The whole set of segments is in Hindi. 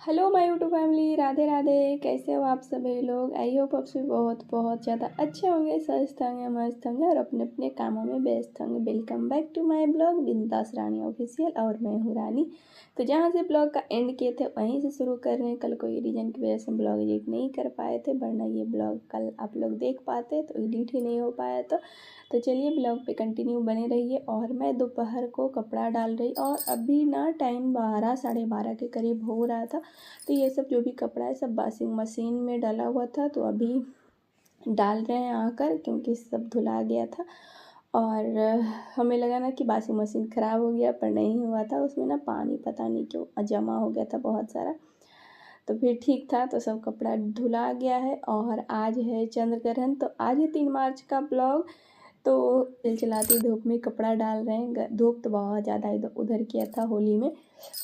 Hello my YouTube family, Radhe Radhe. कैसे हो आप सभी लोग? आई होप आप सभी बहुत बहुत ज़्यादा अच्छे होंगे, स्वस्थ होंगे, मस्त होंगे और अपने अपने कामों में व्यस्त होंगे। Welcome back to my blog Bindaas Rani official और मैं हूँ रानी। तो जहाँ से ब्लॉग का एंड किए थे वहीं से शुरू कर रहे हैं। कल कोई रीज़न की वजह से ब्लॉग एडिट नहीं कर पाए थे, वरना ये ब्लॉग कल आप लोग देख पाते तो एडिट ही नहीं हो पाया। तो चलिए ब्लॉग पे कंटिन्यू बने रहिए। और मैं दोपहर को कपड़ा डाल रही और अभी ना टाइम 12 साढ़े 12 के करीब हो रहा था। तो ये सब जो भी कपड़ा है सब वॉशिंग मशीन में डाला हुआ था, तो अभी डाल रहे हैं आकर, क्योंकि सब धुला गया था। और हमें लगा ना कि वॉशिंग मशीन ख़राब हो गया, पर नहीं हुआ था। उसमें ना पानी पता नहीं क्यों जमा हो गया था बहुत सारा, तो फिर ठीक था। तो सब कपड़ा धुला गया है। और आज है चंद्र ग्रहण, तो आज है 3 मार्च का ब्लॉग। तो चिलचिलाती धूप में कपड़ा डाल रहे हैं। धूप तो बहुत ज़्यादा इधर उधर किया था होली में,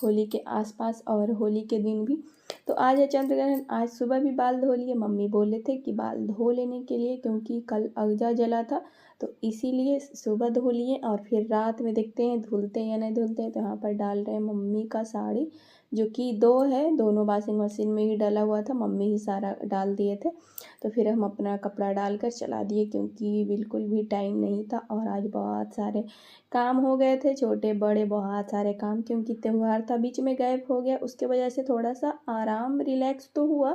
होली के आसपास और होली के दिन भी। तो आज है चंद्र ग्रहण। आज सुबह भी बाल धो लिए। मम्मी बोले थे कि बाल धो लेने के लिए, क्योंकि कल अगजा जला था, तो इसीलिए सुबह धो लिए और फिर रात में देखते हैं धुलते हैं या नहीं धुलते हैं। तो यहाँ पर डाल रहे हैं मम्मी का साड़ी, जो कि 2 है, दोनों वॉशिंग मशीन में ही डाला हुआ था, मम्मी ही सारा डाल दिए थे। तो फिर हम अपना कपड़ा डालकर चला दिए, क्योंकि बिल्कुल भी टाइम नहीं था। और आज बहुत सारे काम हो गए थे, छोटे बड़े बहुत सारे काम, क्योंकि त्यौहार था बीच में गैप हो गया, उसके वजह से थोड़ा सा आराम रिलैक्स तो हुआ,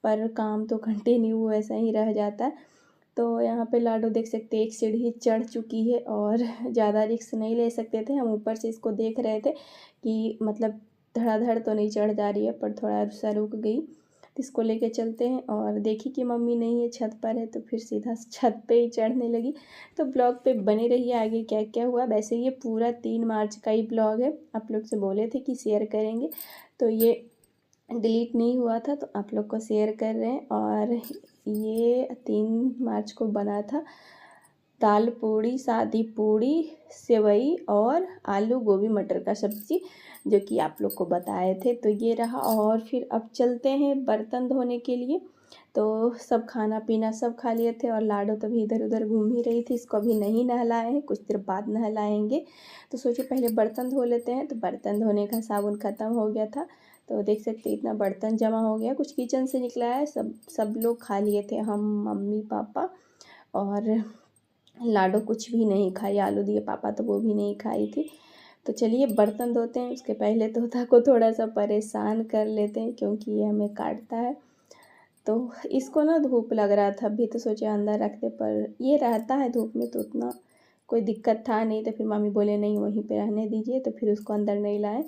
पर काम तो कंटिन्यू वैसा ही रह जाता है। तो यहाँ पे लाडो देख सकते हैं एक सीढ़ी चढ़ चुकी है और ज़्यादा रिस्क नहीं ले सकते थे हम। ऊपर से इसको देख रहे थे कि मतलब धड़ाधड़ तो नहीं चढ़ जा रही है, पर थोड़ा सा रुक गई। तो इसको लेके चलते हैं। और देखी कि मम्मी नहीं है, छत पर है, तो फिर सीधा छत पे ही चढ़ने लगी। तो ब्लॉग पे बने रहिए, आगे क्या क्या हुआ। वैसे ये पूरा 3 मार्च का ही ब्लॉग है, आप लोग से बोले थे कि शेयर करेंगे, तो ये डिलीट नहीं हुआ था, तो आप लोग को शेयर कर रहे हैं। और ये 3 मार्च को बना था दाल पूड़ी, सादी पूड़ी, सेवई और आलू गोभी मटर का सब्ज़ी, जो कि आप लोग को बताए थे। तो ये रहा। और फिर अब चलते हैं बर्तन धोने के लिए। तो सब खाना पीना सब खा लिए थे और लाडो तभी इधर उधर घूम ही रही थी। इसको अभी नहीं नहलाए हैं, कुछ देर बाद नहलाएंगे। तो सोचे पहले बर्तन धो लेते हैं। तो बर्तन धोने का साबुन ख़त्म हो गया था, तो देख सकते इतना बर्तन जमा हो गया। कुछ किचन से निकला है, सब लोग खा लिए थे, हम मम्मी पापा। और लाडो कुछ भी नहीं खाई, आलू दिए पापा तो वो भी नहीं खाई थी। तो चलिए बर्तन धोते हैं। उसके पहले तोता को थोड़ा सा परेशान कर लेते हैं, क्योंकि ये हमें काटता है। तो इसको ना धूप लग रहा था, अभी तो सोचे अंदर रख दे, पर ये रहता है धूप में तो उतना कोई दिक्कत था नहीं। तो फिर मम्मी बोले नहीं वहीं पे रहने दीजिए, तो फिर उसको अंदर नहीं लाए।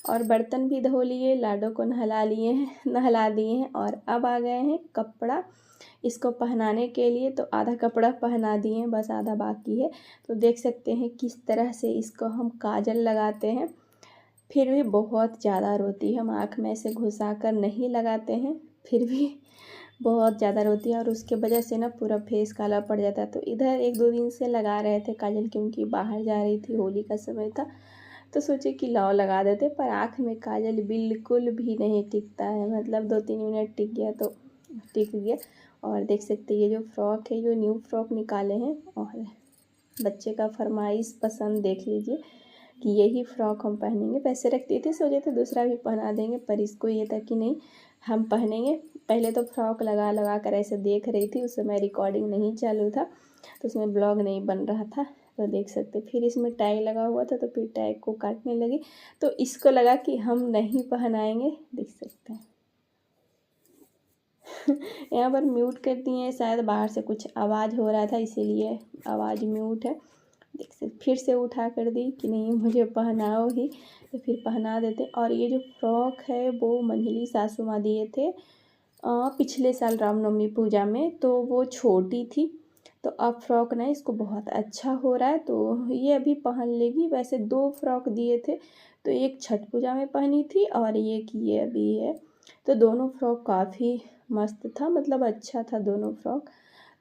और बर्तन भी धो लिए, लाडो को नहला लिए हैं, नहला दिए हैं। और अब आ गए हैं कपड़ा इसको पहनाने के लिए। तो आधा कपड़ा पहना दिए हैं, बस आधा बाकी है। तो देख सकते हैं किस तरह से इसको हम काजल लगाते हैं, फिर भी बहुत ज़्यादा रोती है। हम आँख में से घुसा कर नहीं लगाते हैं, फिर भी बहुत ज़्यादा रोती है। और उसके वजह से ना पूरा फेस काला पड़ जाता है। तो इधर 1-2 दिन से लगा रहे थे काजल, क्योंकि बाहर जा रही थी, होली का समय था, तो सोचे कि लाओ लगा देते। पर आँख में काजल बिल्कुल भी नहीं टिकता है, मतलब 2-3 मिनट टिक गया तो टिक गया। और देख सकते हैं ये जो फ्रॉक है, जो न्यू फ्रॉक निकाले हैं, और बच्चे का फरमाइश पसंद देख लीजिए कि यही फ़्रॉक हम पहनेंगे। पैसे रखती थी, सोचे थे दूसरा भी पहना देंगे, पर इसको ये था कि नहीं हम पहनेंगे। पहले तो फ्रॉक लगा लगा कर ऐसे देख रही थी, उस समय रिकॉर्डिंग नहीं चालू था, तो उसमें ब्लॉग नहीं बन रहा था। तो देख सकते फिर इसमें टैग लगा हुआ था, तो फिर टैग को काटने लगी। तो इसको लगा कि हम नहीं पहनाएंगे, देख सकते हैं। यहाँ पर म्यूट कर दिए हैं, शायद बाहर से कुछ आवाज़ हो रहा था इसीलिए आवाज़ म्यूट है। देख सकते फिर से उठा कर दी कि नहीं मुझे पहनाओ ही, तो फिर पहना देते। और ये जो फ्रॉक है वो मंझली सासू माँ दिए थे पिछले साल रामनवमी पूजा में, तो वो छोटी थी। तो अब फ्रॉक ना इसको बहुत अच्छा हो रहा है, तो ये अभी पहन लेगी। वैसे 2 फ्रॉक दिए थे, तो एक छठ पूजा में पहनी थी और एक ये अभी है। तो दोनों फ्रॉक काफ़ी मस्त था, मतलब अच्छा था दोनों फ्रॉक।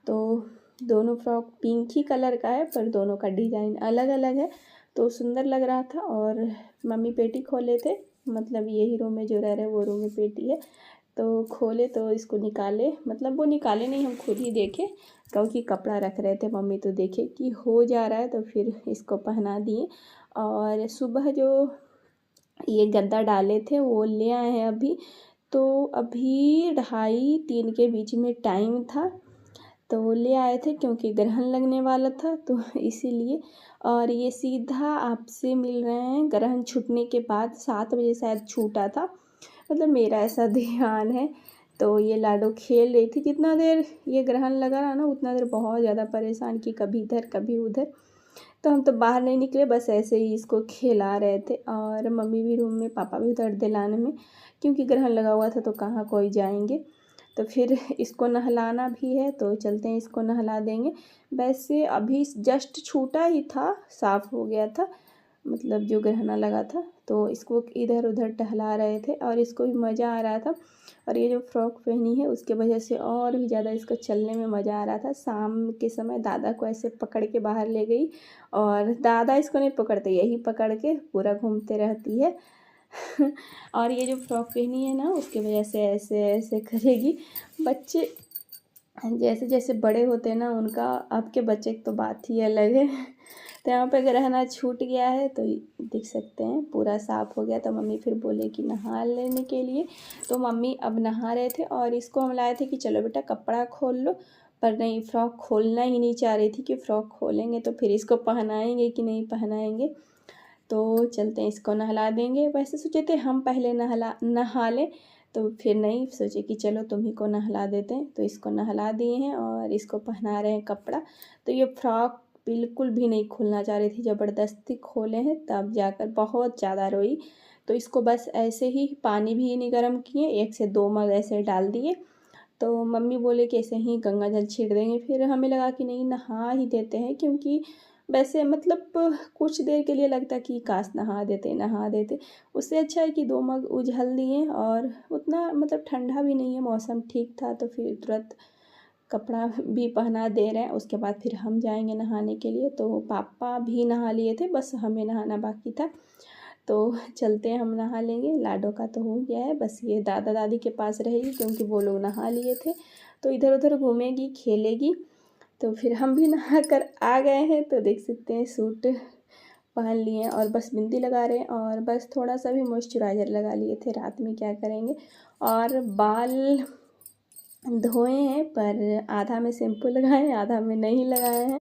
तो दोनों फ्रॉक पिंक ही कलर का है, पर दोनों का डिज़ाइन अलग अलग है, तो सुंदर लग रहा था। और मम्मी पेटी खोले थे, मतलब यही रूम में जो रह रहे वो रूम में पेटी है, तो खोले तो इसको निकाले, मतलब वो निकाले नहीं, हम खुद ही देखे, क्योंकि कपड़ा रख रहे थे मम्मी, तो देखे कि हो जा रहा है, तो फिर इसको पहना दिए। और सुबह जो ये गद्दा डाले थे वो ले आए हैं अभी, तो अभी 2:30-3 के बीच में टाइम था, तो ले आए थे क्योंकि ग्रहण लगने वाला था तो इसीलिए। और ये सीधा आपसे मिल रहे हैं ग्रहण छूटने के बाद, 7 बजे शायद छूटा था, मतलब मेरा ऐसा ध्यान है। तो ये लाडो खेल रही थी, जितना देर ये ग्रहण लगा रहा ना उतना देर बहुत ज़्यादा परेशान की, कभी इधर कभी उधर। तो हम तो बाहर नहीं निकले, बस ऐसे ही इसको खेला रहे थे। और मम्मी भी रूम में, पापा भी उधर दिलाने में, क्योंकि ग्रहण लगा हुआ था तो कहाँ कोई जाएंगे। तो फिर इसको नहलाना भी है तो चलते हैं, इसको नहला देंगे। वैसे अभी जस्ट छूटा ही था, साफ़ हो गया था, मतलब जो ग्रहण लगा था। तो इसको इधर उधर टहला रहे थे और इसको भी मज़ा आ रहा था। और ये जो फ्रॉक पहनी है उसके वजह से और भी ज़्यादा इसको चलने में मज़ा आ रहा था। शाम के समय दादा को ऐसे पकड़ के बाहर ले गई और दादा इसको नहीं पकड़ते, यही पकड़ के पूरा घूमते रहती है। और ये जो फ्रॉक पहनी है ना उसकी वजह से ऐसे ऐसे करेगी। बच्चे जैसे जैसे बड़े होते हैं ना, उनका आपके बच्चे की तो बात ही अलग है। तो यहाँ पे ग्रहण छूट गया है तो देख सकते हैं पूरा साफ़ हो गया। तो मम्मी फिर बोले कि नहा लेने के लिए, तो मम्मी अब नहा रहे थे। और इसको हम लाए थे कि चलो बेटा कपड़ा खोल लो, पर नहीं, फ्रॉक खोलना ही नहीं चाह रही थी कि फ़्रॉक खोलेंगे तो फिर इसको पहनाएंगे कि नहीं पहनाएंगे। तो चलते हैं, इसको नहला देंगे। वैसे सोचे थे हम पहले नहा लें, तो फिर नहीं, सोचे कि चलो तुम्ही को नहला देते हैं। तो इसको नहला दिए हैं और इसको पहना रहे हैं कपड़ा। तो ये फ्रॉक बिल्कुल भी नहीं खोलना चाह रही थी, ज़बरदस्ती खोले हैं तब जाकर बहुत ज़्यादा रोई। तो इसको बस ऐसे ही पानी भी नहीं गर्म किए, 1 से 2 मग ऐसे डाल दिए। तो मम्मी बोले कि ऐसे ही गंगा जल छीट देंगे। फिर हमें लगा कि नहीं, नहा ही देते हैं, क्योंकि वैसे मतलब कुछ देर के लिए लगता कि काश नहा देते। उससे अच्छा है कि 2 मग उझल दिए। और उतना मतलब ठंडा भी नहीं है, मौसम ठीक था, तो फिर तुरंत कपड़ा भी पहना दे रहे हैं। उसके बाद फिर हम जाएंगे नहाने के लिए। तो पापा भी नहा लिए थे, बस हमें नहाना बाकी था। तो चलते हैं, हम नहा लेंगे। लाडो का तो हो गया है, बस ये दादा दादी के पास रहेगी क्योंकि वो लोग नहा लिए थे। तो इधर उधर घूमेगी, खेलेगी। तो फिर हम भी नहा कर आ गए हैं। तो देख सकते हैं सूट पहन लिए हैं और बस बिंदी लगा रहे हैं और बस थोड़ा सा भी मॉइस्चराइज़र लगा लिए थे, रात में क्या करेंगे। और बाल धोए हैं, पर आधा में शैम्पू लगाए हैं, आधा में नहीं लगाए हैं।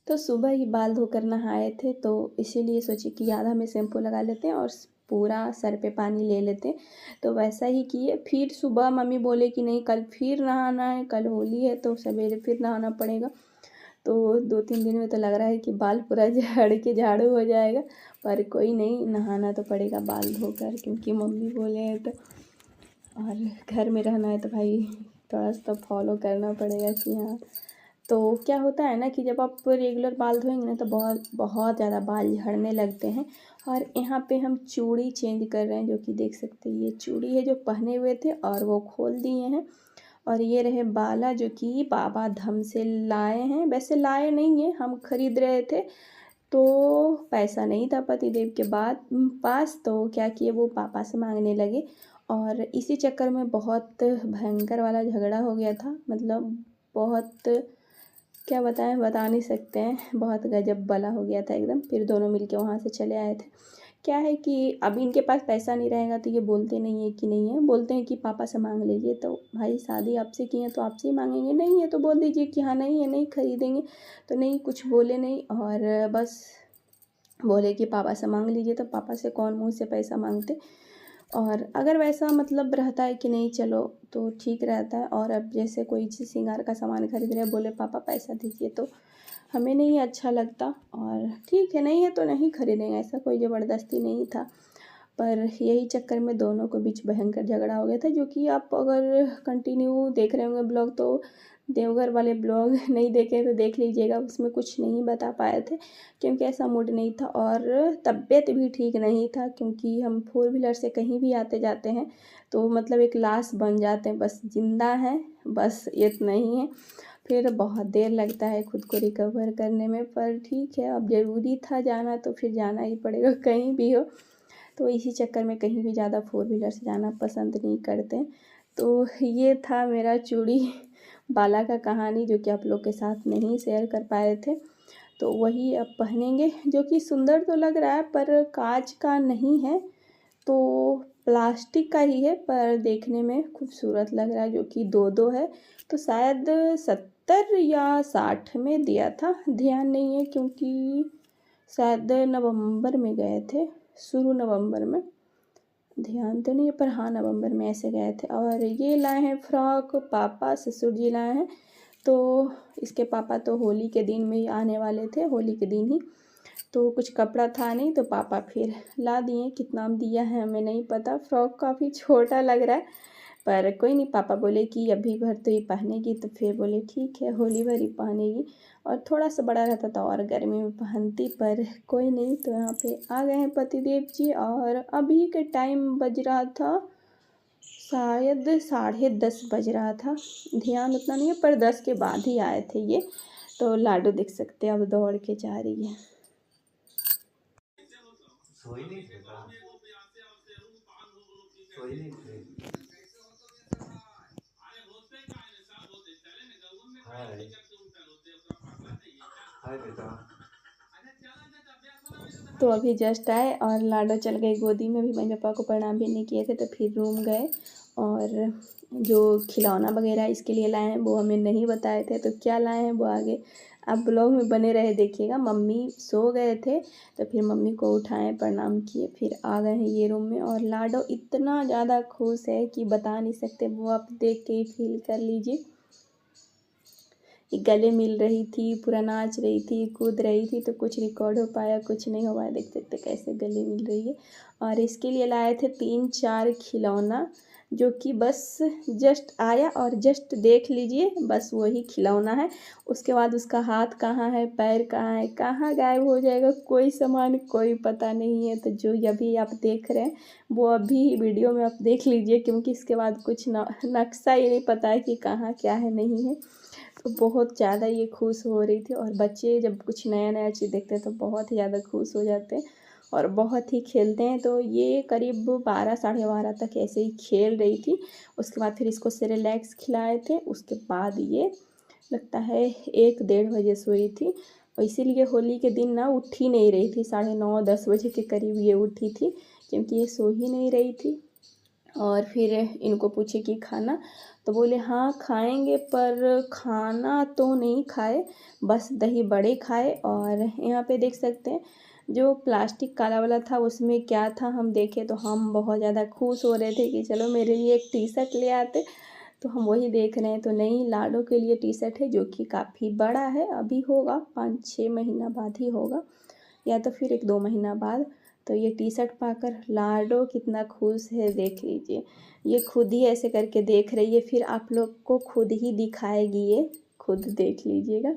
तो सुबह ही बाल धोकर नहाए थे, तो इसीलिए सोचे कि आधा में शैम्पू लगा लेते हैं और पूरा सर पे पानी ले लेते हैं। तो वैसा ही किए। फिर सुबह मम्मी बोले कि नहीं, कल फिर नहाना है, कल होली है तो सवेरे फिर नहाना पड़ेगा। तो 2-3 दिन में तो लग रहा है कि बाल पूरा झड़ के झाड़ू हो जाएगा, पर कोई नहीं, नहाना तो पड़ेगा बाल धोकर, क्योंकि मम्मी बोले हैं तो। और घर में रहना है तो भाई थोड़ा सा तो फॉलो करना पड़ेगा कि हाँ। तो क्या होता है ना कि जब आप रेगुलर बाल धोएंगे ना तो बहुत बहुत ज़्यादा बाल झड़ने लगते हैं। और यहाँ पे हम चूड़ी चेंज कर रहे हैं, जो कि देख सकते हैं ये चूड़ी है जो पहने हुए थे और वो खोल दिए हैं। और ये रहे बाला, जो कि बाबा धाम से लाए हैं। वैसे लाए नहीं हैं, हम खरीद रहे थे, तो पैसा नहीं था पतिदेव के पास। तो क्या किए, वो पापा से मांगने लगे। और इसी चक्कर में बहुत भयंकर वाला झगड़ा हो गया था, मतलब बहुत, क्या बताएं, बता नहीं सकते हैं, बहुत गजब वाला हो गया था एकदम। फिर दोनों मिलके वहाँ से चले आए थे। क्या है कि अब इनके पास पैसा नहीं रहेगा तो ये बोलते नहीं है कि नहीं है, बोलते हैं कि पापा से मांग लीजिए। तो भाई शादी आपसे की है तो आपसे ही मांगेंगे, नहीं है तो बोल दीजिए कि हाँ नहीं है, नहीं खरीदेंगे। तो नहीं, कुछ बोले नहीं और बस बोले कि पापा से मांग लीजिए। तो पापा से कौन मुँह से पैसा मांगते। और अगर वैसा मतलब रहता है कि नहीं चलो तो ठीक रहता है। और अब जैसे कोई चीज़ श्रृंगार का सामान खरीद रहे, बोले पापा पैसा दीजिए, तो हमें नहीं अच्छा लगता। और ठीक है, नहीं है तो नहीं खरीदेंगे, ऐसा कोई ज़बरदस्ती नहीं था। पर यही चक्कर में दोनों के बीच भयंकर झगड़ा हो गया था, जो कि आप अगर कंटिन्यू देख रहे होंगे ब्लॉग, तो देवघर वाले ब्लॉग नहीं देखे तो देख लीजिएगा, उसमें कुछ नहीं बता पाए थे क्योंकि ऐसा मूड नहीं था। और तबीयत भी ठीक नहीं था, क्योंकि हम 4 व्हीलर से कहीं भी आते जाते हैं तो मतलब एक लाश बन जाते हैं, बस जिंदा हैं, बस इतना ही है। फिर बहुत देर लगता है खुद को रिकवर करने में, पर ठीक है, अब ज़रूरी था जाना तो फिर जाना ही पड़ेगा कहीं भी हो। तो इसी चक्कर में कहीं भी ज़्यादा 4 व्हीलर से जाना पसंद नहीं करते। तो ये था मेरा चूड़ी बाला का कहानी, जो कि आप लोग के साथ नहीं शेयर कर पाए थे। तो वही अब पहनेंगे, जो कि सुंदर तो लग रहा है पर कांच का नहीं है, तो प्लास्टिक का ही है पर देखने में खूबसूरत लग रहा है, जो कि दो दो है। तो शायद 70 या 60 में दिया था, ध्यान नहीं है क्योंकि शायद नवंबर में गए थे, शुरू नवंबर में, ध्यान तो नहीं है पर हाँ नवंबर में ऐसे गए थे। और ये लाए हैं फ्रॉक, पापा ससुर जी लाए हैं। तो इसके पापा तो होली के दिन में ही आने वाले थे, होली के दिन ही, तो कुछ कपड़ा था नहीं तो पापा फिर ला दिए। कितना दिया है हमें नहीं पता, फ्रॉक काफ़ी छोटा लग रहा है पर कोई नहीं, पापा बोले कि अभी भर तो ही पहनेगी, तो फिर बोले ठीक है होली भर ही पहनेगी। और थोड़ा सा बड़ा रहता था और गर्मी में पहनती, पर कोई नहीं। तो यहाँ पे आ गए हैं पतिदेव जी और अभी के टाइम बज रहा था शायद 10:30 बज रहा था, ध्यान उतना नहीं है पर 10 के बाद ही आए थे ये। तो लाडो देख सकते हैं अब दौड़ के जा रही है। सोई नहीं थे सोई नहीं थे। हाय हाय बेटा। तो अभी जस्ट आए और लाडो चल गई गोदी में, भी मम्मी पापा को प्रणाम भी नहीं किए थे तो फिर रूम गए। और जो खिलौना वगैरह इसके लिए लाए हैं वो हमें नहीं बताए थे, तो क्या लाए हैं वो आगे आप ब्लॉग में बने रहे देखिएगा। मम्मी सो गए थे तो फिर मम्मी को उठाएं, प्रणाम किए, फिर आ गए हैं ये रूम में। और लाडो इतना ज़्यादा खुश है कि बता नहीं सकते, वो आप देख के ही फील कर लीजिए। गले मिल रही थी, पूरा नाच रही थी, कूद रही थी, तो कुछ रिकॉर्ड हो पाया, कुछ नहीं हो पाया। देख सकते कैसे गले मिल रही है। और इसके लिए लाए थे 3-4 खिलौना, जो कि बस जस्ट आया और जस्ट देख लीजिए, बस वही खिलौना है। उसके बाद उसका हाथ कहाँ है, पैर कहाँ है, कहाँ गायब हो जाएगा, कोई सामान कोई पता नहीं है। तो जो अभी आप देख रहे हैं वो अभी वीडियो में आप देख लीजिए, क्योंकि इसके बाद कुछ नक्शा ही नहीं पता है कि कहाँ क्या है नहीं है। तो बहुत ज़्यादा ये खुश हो रही थी। और बच्चे जब कुछ नया नया चीज़ देखते हैं तो बहुत ही ज़्यादा खुश हो जाते हैं और बहुत ही खेलते हैं। तो ये करीब 12 साढ़े 12 तक ऐसे ही खेल रही थी। उसके बाद फिर इसको सेरेलैक्स खिलाए थे, उसके बाद ये लगता है 1-1:30 बजे सोई थी। और इसीलिए होली के दिन ना उठ ही नहीं रही थी, 9:30-10 बजे के करीब ये उठी थी, क्योंकि ये सो ही नहीं रही थी। और फिर इनको पूछे कि खाना, तो बोले हाँ खाएंगे, पर खाना तो नहीं खाए, बस दही बड़े खाए। और यहाँ पे देख सकते हैं जो प्लास्टिक काला वाला था उसमें क्या था, हम देखे तो हम बहुत ज़्यादा खुश हो रहे थे कि चलो मेरे लिए एक टी शर्ट ले आते। तो हम वही देख रहे हैं, तो नहीं, लाडो के लिए टी शर्ट है जो कि काफ़ी बड़ा है, अभी होगा 5-6 महीना बाद ही होगा, या तो फिर 1-2 महीना बाद। तो ये टी शर्ट पाकर लाडो कितना खुश है देख लीजिए। ये खुद ही ऐसे करके देख रही है, फिर आप लोग को खुद ही दिखाएगी, ये खुद देख लीजिएगा।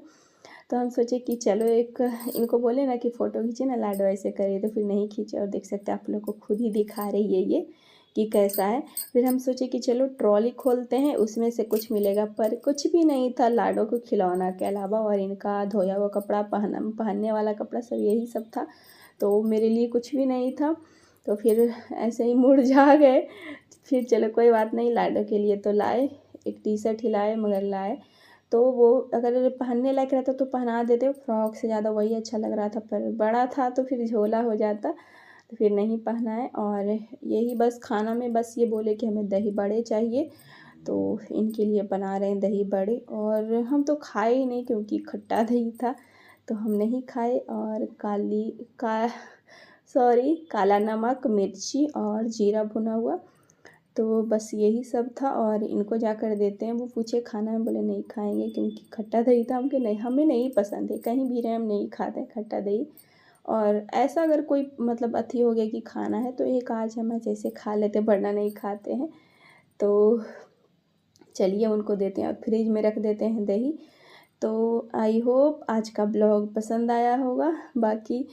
तो हम सोचे कि चलो एक इनको बोले ना कि फ़ोटो खींचे ना, लाडो ऐसे करे, तो फिर नहीं खींचे। और देख सकते हैं आप लोग को खुद ही दिखा रही है ये कि कैसा है। फिर हम सोचे कि चलो ट्रॉली खोलते हैं, उसमें से कुछ मिलेगा, पर कुछ भी नहीं था लाडो को खिलौना के अलावा। और इनका धोया हुआ कपड़ा, पहनने वाला कपड़ा, सब यही सब था, तो मेरे लिए कुछ भी नहीं था। तो फिर ऐसे ही मुरझा गए। फिर चलो कोई बात नहीं, लाडो के लिए तो लाए, एक टी शर्ट ही लाए, मगर लाए तो वो अगर पहनने लायक रहता तो पहना देते, फ्रॉक से ज़्यादा वही अच्छा लग रहा था, पर बड़ा था तो फिर झोला हो जाता, तो फिर नहीं पहनाए। और यही बस खाना में बस ये बोले कि हमें दही बड़े चाहिए, तो इनके लिए बना रहे हैं दही बड़े। और हम तो खाए ही नहीं क्योंकि खट्टा दही था, तो हम नहीं खाए। और काला नमक, मिर्ची और जीरा भुना हुआ, तो बस यही सब था। और इनको जाकर देते हैं, वो पूछे खाना में, बोले नहीं खाएंगे क्योंकि खट्टा दही था। हमें नहीं पसंद है, कहीं भी रहे हम नहीं खाते खट्टा दही। और ऐसा अगर कोई मतलब अथी हो गया कि खाना है तो एक आध चम्मच ऐसे खा लेते, वरना नहीं खाते हैं। तो चलिए उनको देते हैं और फ्रिज में रख देते हैं दही। तो आई होप आज का ब्लॉग पसंद आया होगा। बाकी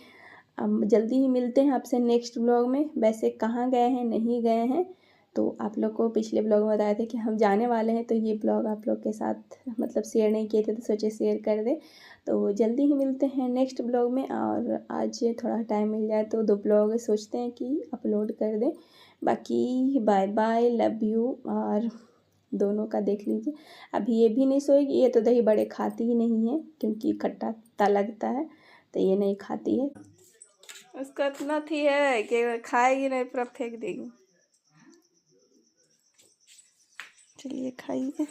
अब जल्दी ही मिलते हैं आपसे नेक्स्ट ब्लॉग में। वैसे कहाँ गए हैं, नहीं गए हैं, तो आप लोग को पिछले ब्लॉग में बताया था कि हम जाने वाले हैं, तो ये ब्लॉग आप लोग के साथ मतलब शेयर नहीं किए थे, तो सोचे शेयर कर दे। तो जल्दी ही मिलते हैं नेक्स्ट ब्लॉग में। और आज थोड़ा टाइम मिल जाए तो 2 ब्लॉग सोचते हैं कि अपलोड कर दें। बाकी बाय बाय, लव यू। और दोनों का देख लीजिए, अभी ये भी नहीं सोएगी, ये तो दही बड़े खाती ही नहीं है क्योंकि खट्टा लगता है, तो ये नहीं खाती है। उसको इतना थी है कि खाएगी नहीं, पूरा फेंक देगी। चलिए खाइए।